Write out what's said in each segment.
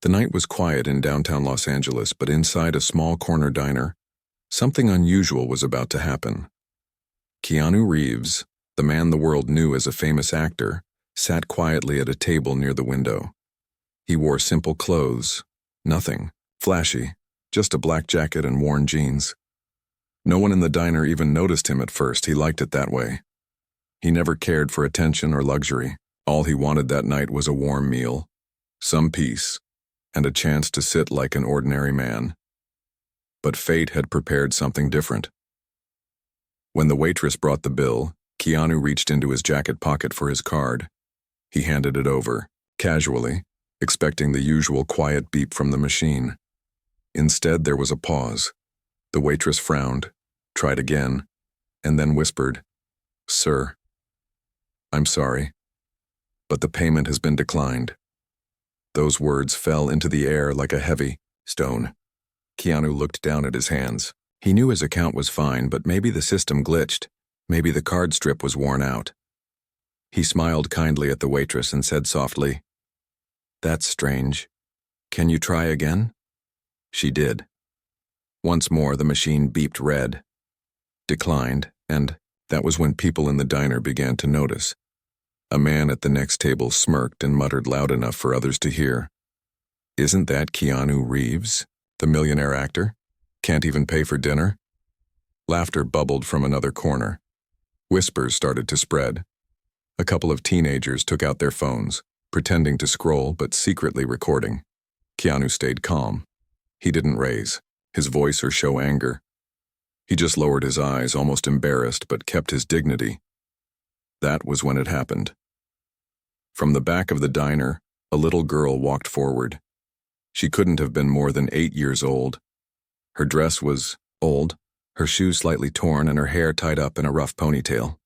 The night was quiet in downtown Los Angeles, but inside a small corner diner, something unusual was about to happen. Keanu Reeves, the man the world knew as a famous actor, sat quietly at a table near the window. He wore simple clothes, nothing flashy, just a black jacket and worn jeans. No one in the diner even noticed him at first. He liked it that way. He never cared for attention or luxury. All he wanted that night was a warm meal, some peace, and a chance to sit like an ordinary man. But fate had prepared something different. When the waitress brought the bill, Keanu reached into his jacket pocket for his card. He handed it over, casually, expecting the usual quiet beep from the machine. Instead, there was a pause. The waitress frowned, tried again, and then whispered, "Sir, I'm sorry, but the payment has been declined." Those words fell into the air like a heavy stone. Keanu looked down at his hands. He knew his account was fine, but maybe the system glitched. Maybe the card strip was worn out. He smiled kindly at the waitress and said softly, "That's strange. Can you try again?" She did. Once more, the machine beeped red, declined, and that was when people in the diner began to notice. A man at the next table smirked and muttered loud enough for others to hear, "Isn't that Keanu Reeves, the millionaire actor? Can't even pay for dinner?" Laughter bubbled from another corner. Whispers started to spread. A couple of teenagers took out their phones, pretending to scroll but secretly recording. Keanu stayed calm. He didn't raise his voice or show anger. He just lowered his eyes, almost embarrassed, but kept his dignity. That was when it happened. From the back of the diner, a little girl walked forward. She couldn't have been more than 8 years old. Her dress was old, her shoes slightly torn, and her hair tied up in a rough ponytail.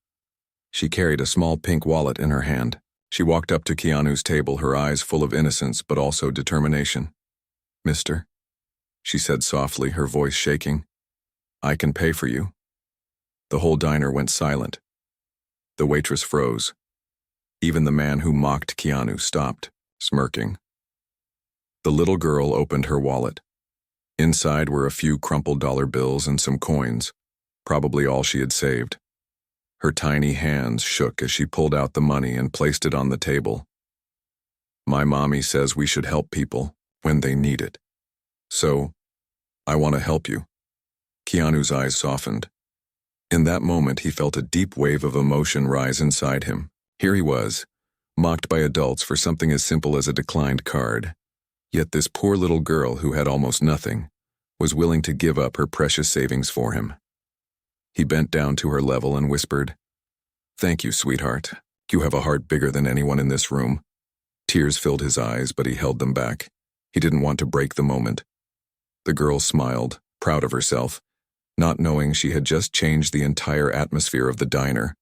She carried a small pink wallet in her hand. She walked up to Keanu's table, her eyes full of innocence but also determination. "Mister," she said softly, her voice shaking, "I can pay for you." The whole diner went silent. The waitress froze. Even the man who mocked Keanu stopped, smirking. The little girl opened her wallet. Inside were a few crumpled dollar bills and some coins, probably all she had saved. Her tiny hands shook as she pulled out the money and placed it on the table. "My mommy says we should help people when they need it. So, I want to help you." Keanu's eyes softened. In that moment, he felt a deep wave of emotion rise inside him. Here he was, mocked by adults for something as simple as a declined card. Yet this poor little girl who had almost nothing was willing to give up her precious savings for him. He bent down to her level and whispered, "Thank you, sweetheart. You have a heart bigger than anyone in this room." Tears filled his eyes, but he held them back. He didn't want to break the moment. The girl smiled, proud of herself, not knowing she had just changed the entire atmosphere of the diner.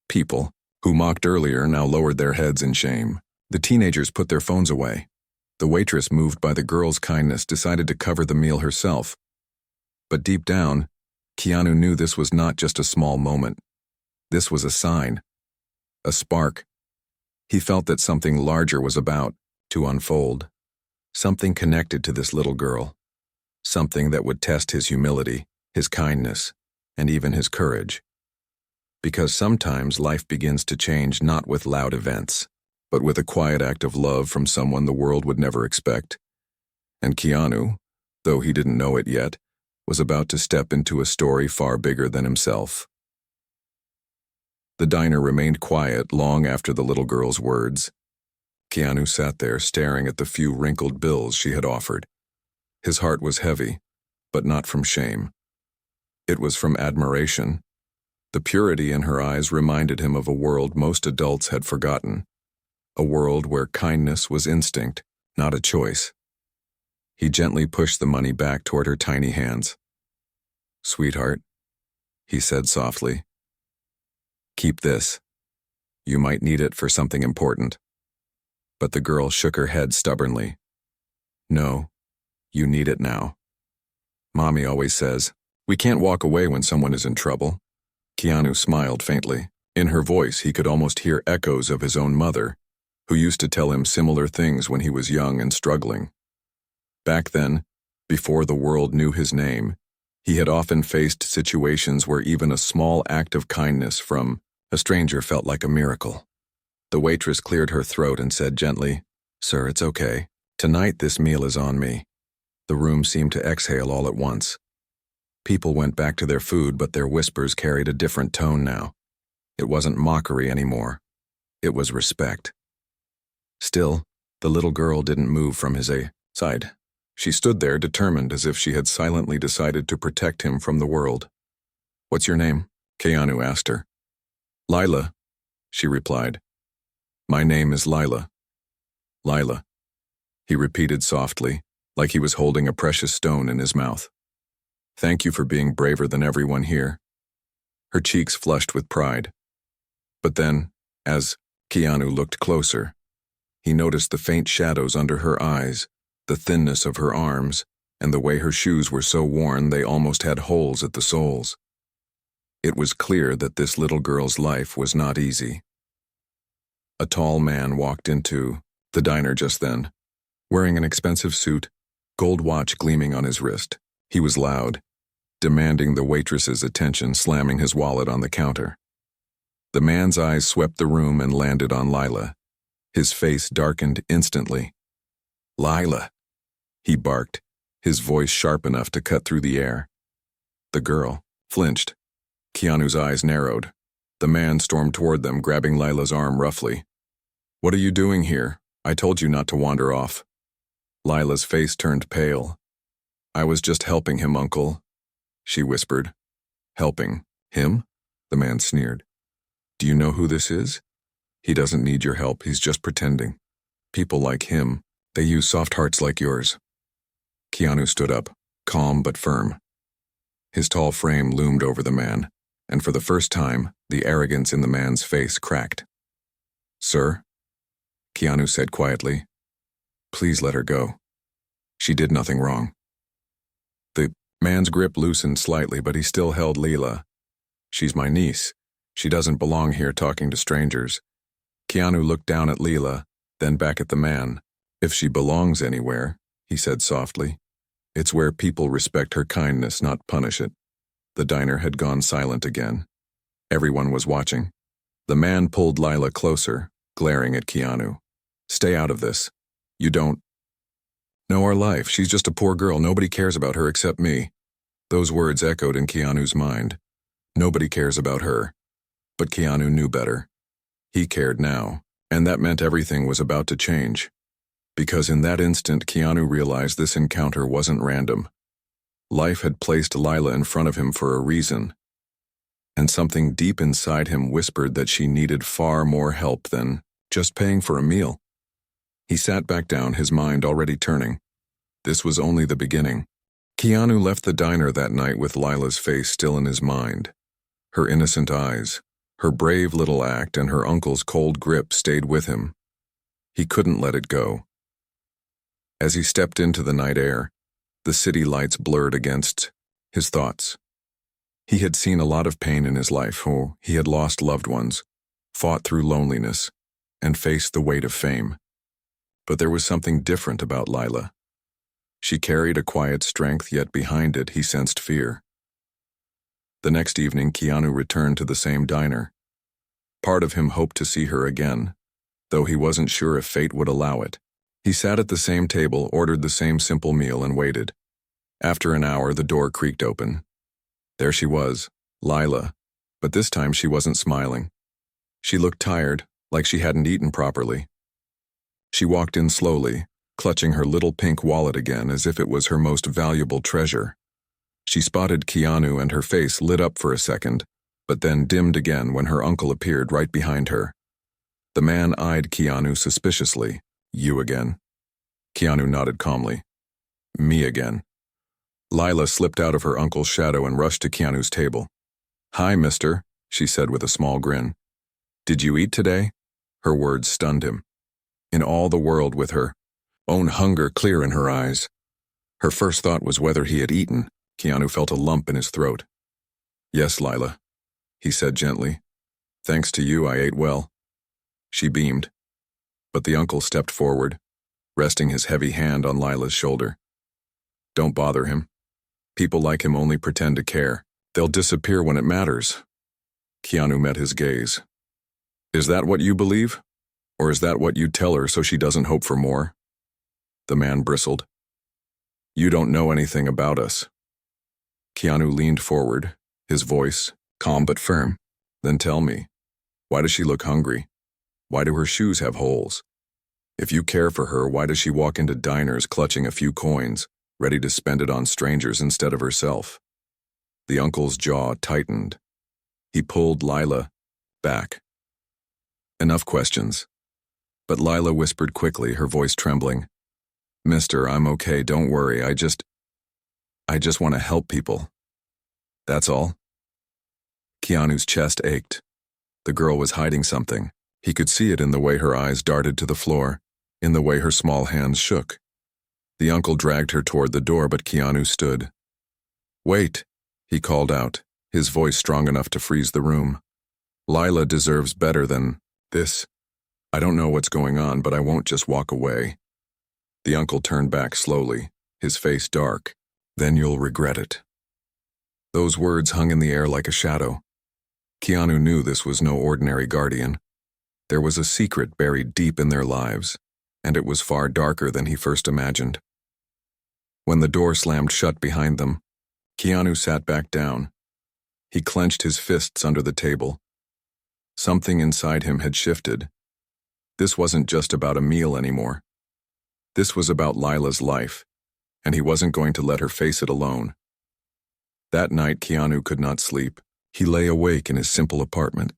People, who mocked earlier, now lowered their heads in shame. The teenagers put their phones away. The waitress, moved by the girl's kindness, decided to cover the meal herself. But deep down, Keanu knew this was not just a small moment. This was a sign, a spark. He felt that something larger was about to unfold. Something connected to this little girl. Something that would test his humility, his kindness, and even his courage. Because sometimes life begins to change not with loud events, but with a quiet act of love from someone the world would never expect. And Keanu, though he didn't know it yet, was about to step into a story far bigger than himself. The diner remained quiet long after the little girl's words. Keanu sat there staring at the few wrinkled bills she had offered. His heart was heavy, but not from shame. It was from admiration. The purity in her eyes reminded him of a world most adults had forgotten. A world where kindness was instinct, not a choice. He gently pushed the money back toward her tiny hands. "Sweetheart," he said softly, "keep this. You might need it for something important." But the girl shook her head stubbornly. "No, you need it now. Mommy always says, we can't walk away when someone is in trouble." Keanu smiled faintly. In her voice, he could almost hear echoes of his own mother. who used to tell him similar things when he was young and struggling. Back then, before the world knew his name, he had often faced situations where even a small act of kindness from a stranger felt like a miracle. The waitress cleared her throat and said gently, "Sir, it's okay. Tonight this meal is on me." The room seemed to exhale all at once. People went back to their food, but their whispers carried a different tone now. It wasn't mockery anymore. It was respect. Still, the little girl didn't move from his side. She stood there determined, as if she had silently decided to protect him from the world. "What's your name?" Keanu asked her. "Lila," she replied. "My name is Lila." "Lila," he repeated softly, like he was holding a precious stone in his mouth. "Thank you for being braver than everyone here." Her cheeks flushed with pride. But then, as Keanu looked closer, he noticed the faint shadows under her eyes, the thinness of her arms, and the way her shoes were so worn they almost had holes at the soles. It was clear that this little girl's life was not easy. A tall man walked into the diner just then, wearing an expensive suit, gold watch gleaming on his wrist. He was loud, demanding the waitress's attention, slamming his wallet on the counter. The man's eyes swept the room and landed on Lila. His face darkened instantly. "Lila," he barked, his voice sharp enough to cut through the air. The girl flinched. Keanu's eyes narrowed. The man stormed toward them, grabbing Lila's arm roughly. "What are you doing here? I told you not to wander off." Lila's face turned pale. "I was just helping him, Uncle," she whispered. "Helping him?" The man sneered. "Do you know who this is? He doesn't need your help, he's just pretending. People like him, they use soft hearts like yours." Keanu stood up, calm but firm. His tall frame loomed over the man, and for the first time, the arrogance in the man's face cracked. "Sir," Keanu said quietly, "please let her go. She did nothing wrong." The man's grip loosened slightly, but he still held Lila. "She's my niece. She doesn't belong here talking to strangers." Keanu looked down at Lila, then back at the man. "If she belongs anywhere," he said softly, "it's where people respect her kindness, not punish it." The diner had gone silent again. Everyone was watching. The man pulled Lila closer, glaring at Keanu. "Stay out of this. You don't know our life. She's just a poor girl. Nobody cares about her except me." Those words echoed in Keanu's mind. Nobody cares about her. But Keanu knew better. He cared now, and that meant everything was about to change. Because in that instant, Keanu realized this encounter wasn't random. Life had placed Lila in front of him for a reason, and something deep inside him whispered that she needed far more help than just paying for a meal. He sat back down, his mind already turning. This was only the beginning. Keanu left the diner that night with Lila's face still in his mind. Her innocent eyes, her brave little act, and her uncle's cold grip stayed with him. He couldn't let it go. As he stepped into the night air, the city lights blurred against his thoughts. He had seen a lot of pain in his life. He had lost loved ones, fought through loneliness, and faced the weight of fame. But there was something different about Lila. She carried a quiet strength, yet behind it he sensed fear. The next evening, Keanu returned to the same diner. Part of him hoped to see her again, though he wasn't sure if fate would allow it. He sat at the same table, ordered the same simple meal, and waited. After an hour, the door creaked open. There she was, Lila, but this time she wasn't smiling. She looked tired, like she hadn't eaten properly. She walked in slowly, clutching her little pink wallet again as if it was her most valuable treasure. She spotted Keanu and her face lit up for a second, but then dimmed again when her uncle appeared right behind her. The man eyed Keanu suspiciously. "You again?" Keanu nodded calmly. "Me again." Lila slipped out of her uncle's shadow and rushed to Keanu's table. "Hi, mister," she said with a small grin. "Did you eat today?" Her words stunned him. In all the world, with her own hunger clear in her eyes, her first thought was whether he had eaten. Keanu felt a lump in his throat. "Yes, Lila," he said gently. "Thanks to you, I ate well." She beamed. but the uncle stepped forward, resting his heavy hand on Lila's shoulder. Don't bother him. People like him only pretend to care. They'll disappear when it matters. Keanu met his gaze. Is that what you believe? Or is that what you'd tell her so she doesn't hope for more? The man bristled. You don't know anything about us. Keanu leaned forward, his voice calm but firm. Then tell me, why does she look hungry? Why do her shoes have holes? If you care for her, why does she walk into diners clutching a few coins, ready to spend it on strangers instead of herself? The uncle's jaw tightened. He pulled Lila back. Enough questions. But Lila whispered quickly, her voice trembling. Mister, I'm okay, don't worry, I just want to help people. That's all? Keanu's chest ached. The girl was hiding something. He could see it in the way her eyes darted to the floor, in the way her small hands shook. The uncle dragged her toward the door, but Keanu stood. Wait, he called out, his voice strong enough to freeze the room. Lila deserves better than this. I don't know what's going on, but I won't just walk away. The uncle turned back slowly, his face dark. Then you'll regret it. Those words hung in the air like a shadow. Keanu knew this was no ordinary guardian. There was a secret buried deep in their lives, and it was far darker than he first imagined. When the door slammed shut behind them, Keanu sat back down. He clenched his fists under the table. Something inside him had shifted. This wasn't just about a meal anymore. This was about Lila's life, and he wasn't going to let her face it alone. That night, Keanu could not sleep. He lay awake in his simple apartment,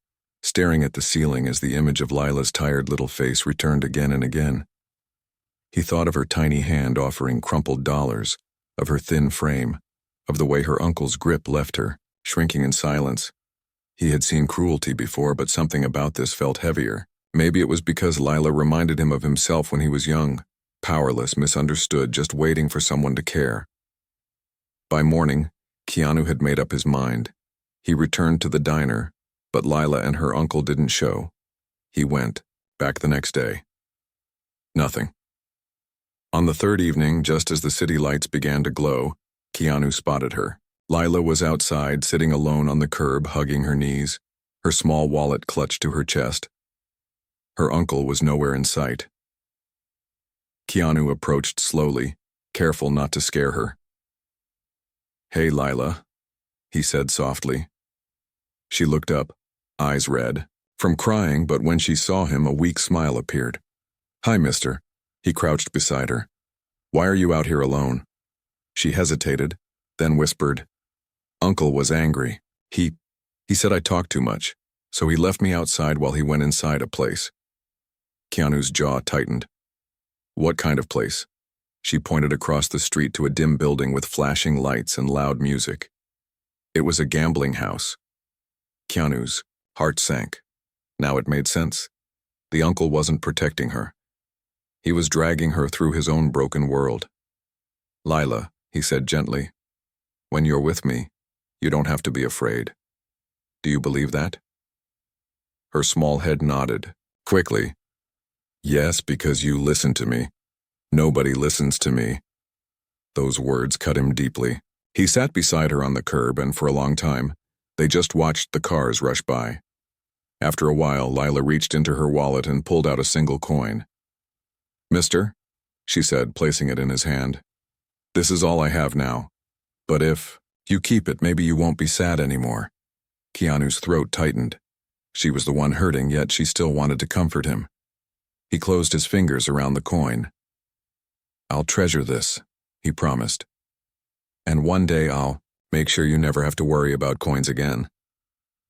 staring at the ceiling as the image of Lila's tired little face returned again and again. He thought of her tiny hand offering crumpled dollars, of her thin frame, of the way her uncle's grip left her, shrinking in silence. He had seen cruelty before, but something about this felt heavier. Maybe it was because Lila reminded him of himself when he was young, powerless, misunderstood, just waiting for someone to care. By morning, Keanu had made up his mind. He returned to the diner, but Lila and her uncle didn't show. He went, back the next day. Nothing. On the third evening, just as the city lights began to glow, Keanu spotted her. Lila was outside, sitting alone on the curb, hugging her knees, her small wallet clutched to her chest. Her uncle was nowhere in sight. Keanu approached slowly, careful not to scare her. Hey, Lila, he said softly. She looked up, eyes red, from crying, but when she saw him, a weak smile appeared. Hi, mister. He crouched beside her. Why are you out here alone? She hesitated, then whispered. Uncle was angry. He said I talked too much, so he left me outside while he went inside a place. Keanu's jaw tightened. What kind of place? She pointed across the street to a dim building with flashing lights and loud music. It was a gambling house. Keanu's heart sank. Now it made sense. The uncle wasn't protecting her. He was dragging her through his own broken world. Lila, he said gently, when you're with me, you don't have to be afraid. Do you believe that? Her small head nodded, quickly. Yes, because you listen to me. Nobody listens to me. Those words cut him deeply. He sat beside her on the curb, and for a long time, they just watched the cars rush by. After a while, Lila reached into her wallet and pulled out a single coin. Mister, she said, placing it in his hand. This is all I have now. But if you keep it, maybe you won't be sad anymore. Keanu's throat tightened. She was the one hurting, yet she still wanted to comfort him. He closed his fingers around the coin. I'll treasure this, he promised. And one day I'll make sure you never have to worry about coins again.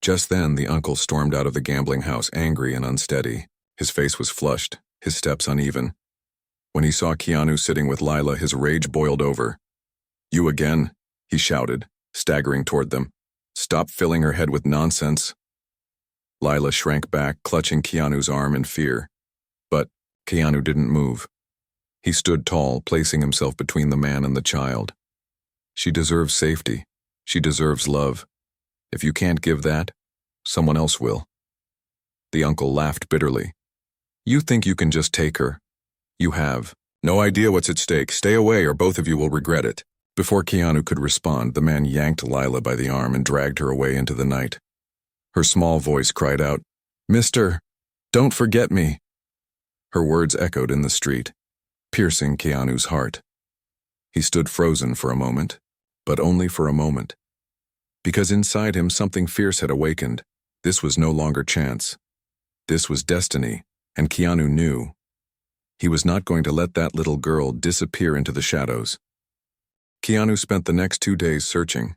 Just then, the uncle stormed out of the gambling house, angry and unsteady. His face was flushed, his steps uneven. When he saw Keanu sitting with Lila, his rage boiled over. You again, he shouted, staggering toward them. Stop filling her head with nonsense. Lila shrank back, clutching Keanu's arm in fear. But Keanu didn't move. He stood tall, placing himself between the man and the child. She deserves safety. She deserves love. If you can't give that, someone else will. The uncle laughed bitterly. You think you can just take her? You have no idea what's at stake. Stay away or both of you will regret it. Before Keanu could respond, the man yanked Lila by the arm and dragged her away into the night. Her small voice cried out, "Mister, don't forget me." Her words echoed in the street, piercing Keanu's heart. He stood frozen for a moment, but only for a moment. Because inside him something fierce had awakened. This was no longer chance. This was destiny, and Keanu knew. He was not going to let that little girl disappear into the shadows. Keanu spent the next 2 days searching.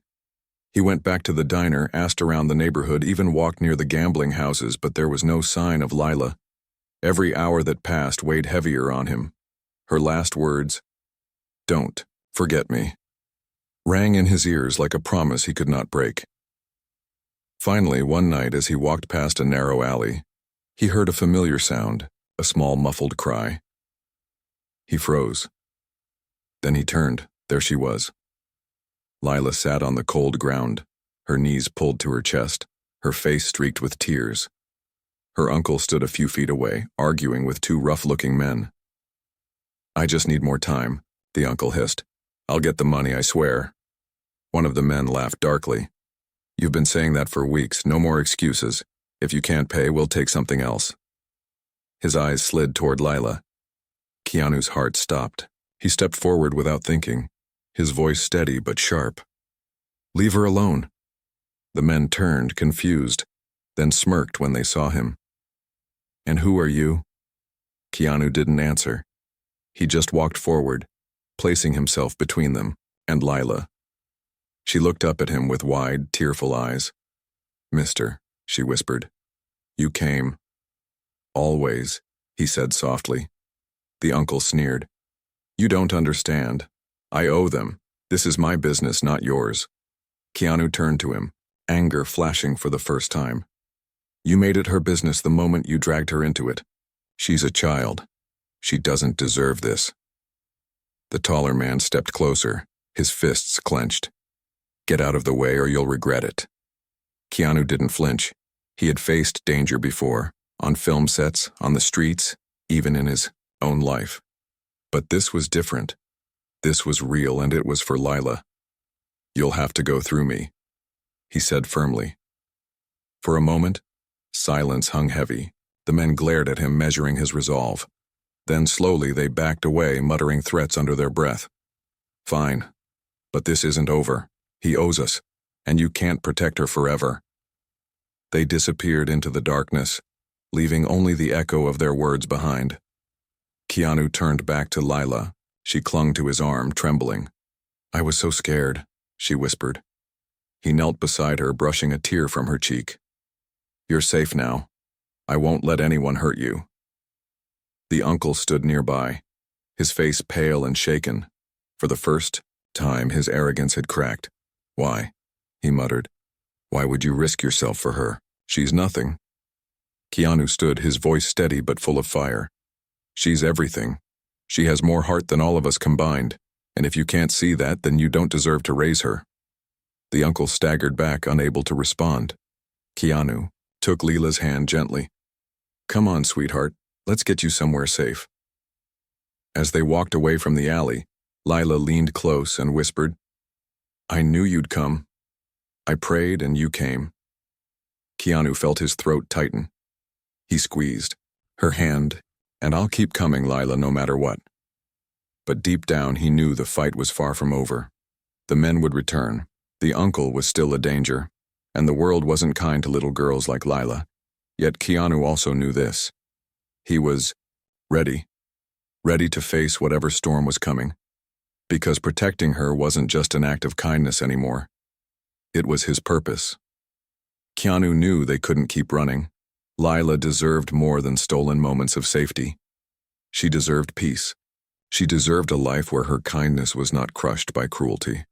He went back to the diner, asked around the neighborhood, even walked near the gambling houses, but there was no sign of Lila. Every hour that passed weighed heavier on him. Her last words, "Don't forget me," rang in his ears like a promise he could not break. Finally, one night as he walked past a narrow alley, he heard a familiar sound, a small muffled cry. He froze. Then he turned. There she was. Lila sat on the cold ground, her knees pulled to her chest, her face streaked with tears. Her uncle stood a few feet away, arguing with 2 rough-looking men. "I just need more time," the uncle hissed. "I'll get the money, I swear." One of the men laughed darkly. "You've been saying that for weeks. No more excuses. If you can't pay, we'll take something else." His eyes slid toward Lila. Keanu's heart stopped. He stepped forward without thinking, his voice steady but sharp. "Leave her alone." The men turned, confused, then smirked when they saw him. "And who are you?" Keanu didn't answer. He just walked forward, placing himself between them and Lila. She looked up at him with wide, tearful eyes. "Mister," she whispered. "You came." "Always," he said softly. The uncle sneered. "You don't understand. I owe them. This is my business, not yours." Keanu turned to him, anger flashing for the first time. "You made it her business the moment you dragged her into it. She's a child. She doesn't deserve this." The taller man stepped closer, his fists clenched. "Get out of the way or you'll regret it." Keanu didn't flinch. He had faced danger before, on film sets, on the streets, even in his own life. But this was different. This was real, and it was for Lila. "You'll have to go through me," he said firmly. For a moment, silence hung heavy. The men glared at him, measuring his resolve. Then slowly they backed away, muttering threats under their breath. "Fine. But this isn't over. He owes us, and you can't protect her forever." They disappeared into the darkness, leaving only the echo of their words behind. Keanu turned back to Lila. She clung to his arm, trembling. "I was so scared," she whispered. He knelt beside her, brushing a tear from her cheek. "You're safe now. I won't let anyone hurt you." The uncle stood nearby, his face pale and shaken. For the first time, his arrogance had cracked. "Why?" he muttered. "Why would you risk yourself for her? She's nothing." Keanu stood, his voice steady but full of fire. "She's everything. She has more heart than all of us combined, and if you can't see that, then you don't deserve to raise her." The uncle staggered back, unable to respond. Keanu took Lila's hand gently. "Come on, sweetheart, let's get you somewhere safe." As they walked away from the alley, Lila leaned close and whispered, "I knew you'd come. I prayed and you came." Keanu felt his throat tighten. He squeezed her hand, "And I'll keep coming, Lila, no matter what." But deep down he knew the fight was far from over. The men would return. The uncle was still a danger, and the world wasn't kind to little girls like Lila. Yet Keanu also knew this. He was ready to face whatever storm was coming. Because protecting her wasn't just an act of kindness anymore. It was his purpose. Keanu knew they couldn't keep running. Lila deserved more than stolen moments of safety. She deserved peace. She deserved a life where her kindness was not crushed by cruelty.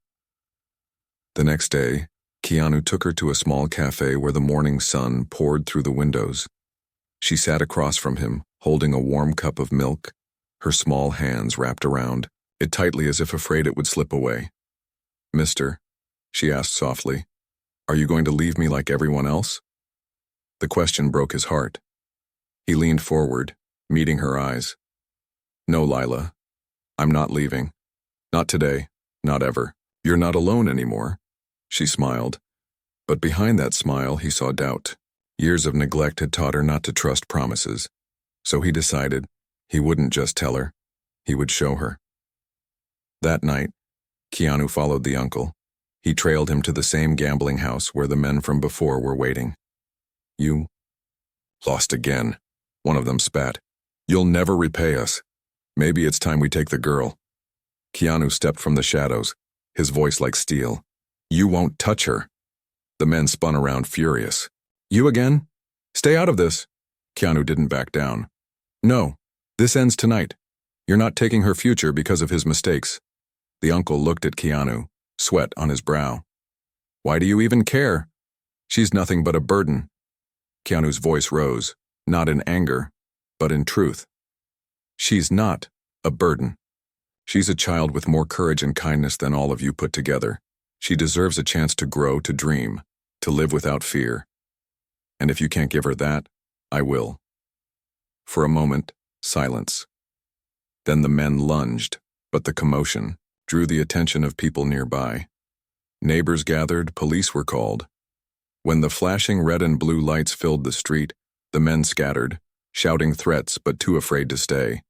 The next day, Keanu took her to a small cafe where the morning sun poured through the windows. She sat across from him, holding a warm cup of milk, her small hands wrapped around it tightly as if afraid it would slip away. "Mister," she asked softly, "are you going to leave me like everyone else?" The question broke his heart. He leaned forward, meeting her eyes. No, Lila, I'm not leaving. Not today, not ever. You're not alone anymore. She smiled, but behind that smile he saw doubt. Years of neglect had taught her not to trust promises, so he decided he wouldn't just tell her, he would show her. That night, Keanu followed the uncle. He trailed him to the same gambling house where the men from before were waiting. You lost again, one of them spat. You'll never repay us. Maybe it's time we take the girl. Keanu stepped from the shadows, his voice like steel. You won't touch her. The men spun around furious. You again? Stay out of this. Keanu didn't back down. No, this ends tonight. You're not taking her future because of his mistakes. The uncle looked at Keanu, sweat on his brow. Why do you even care? She's nothing but a burden. Keanu's voice rose, not in anger, but in truth. She's not a burden. She's a child with more courage and kindness than all of you put together. She deserves a chance to grow, to dream, to live without fear. And if you can't give her that, I will. For a moment, silence. Then the men lunged, but the commotion drew the attention of people nearby. Neighbors gathered, police were called. When the flashing red and blue lights filled the street, the men scattered, shouting threats but too afraid to stay.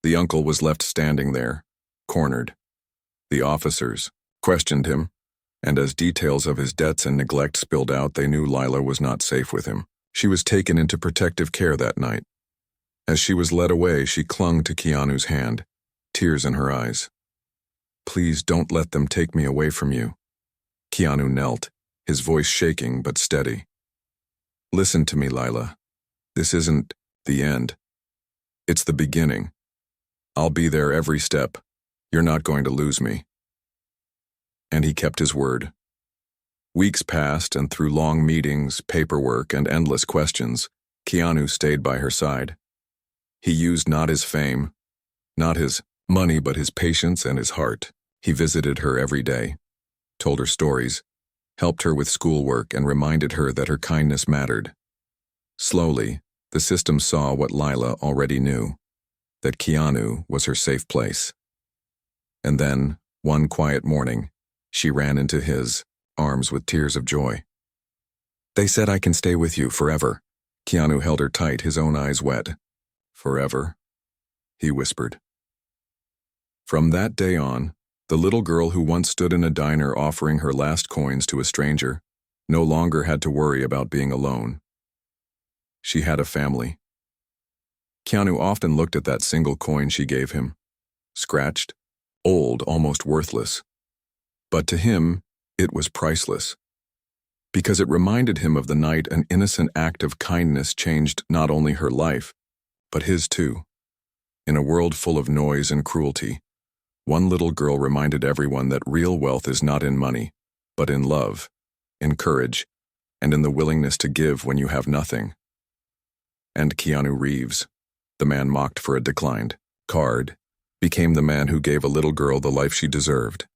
The uncle was left standing there, cornered. The officers questioned him, and as details of his debts and neglect spilled out, they knew Lila was not safe with him. She was taken into protective care that night. As she was led away, she clung to Keanu's hand, tears in her eyes. Please don't let them take me away from you. Keanu knelt, his voice shaking but steady. Listen to me, Lila. This isn't the end. It's the beginning. I'll be there every step. You're not going to lose me. And he kept his word. Weeks passed, and through long meetings, paperwork, and endless questions, Keanu stayed by her side. He used not his fame, not his money, but his patience and his heart. He visited her every day, told her stories, helped her with schoolwork, and reminded her that her kindness mattered. Slowly, the system saw what Lila already knew, that Keanu was her safe place. And then, one quiet morning, she ran into his arms with tears of joy. They said I can stay with you forever. Keanu held her tight, his own eyes wet. Forever, he whispered. From that day on, the little girl who once stood in a diner offering her last coins to a stranger no longer had to worry about being alone. She had a family. Keanu often looked at that single coin she gave him, scratched, old, almost worthless. But to him, it was priceless, because it reminded him of the night an innocent act of kindness changed not only her life, but his too. In a world full of noise and cruelty, one little girl reminded everyone that real wealth is not in money, but in love, in courage, and in the willingness to give when you have nothing. And Keanu Reeves, the man mocked for a declined card, became the man who gave a little girl the life she deserved.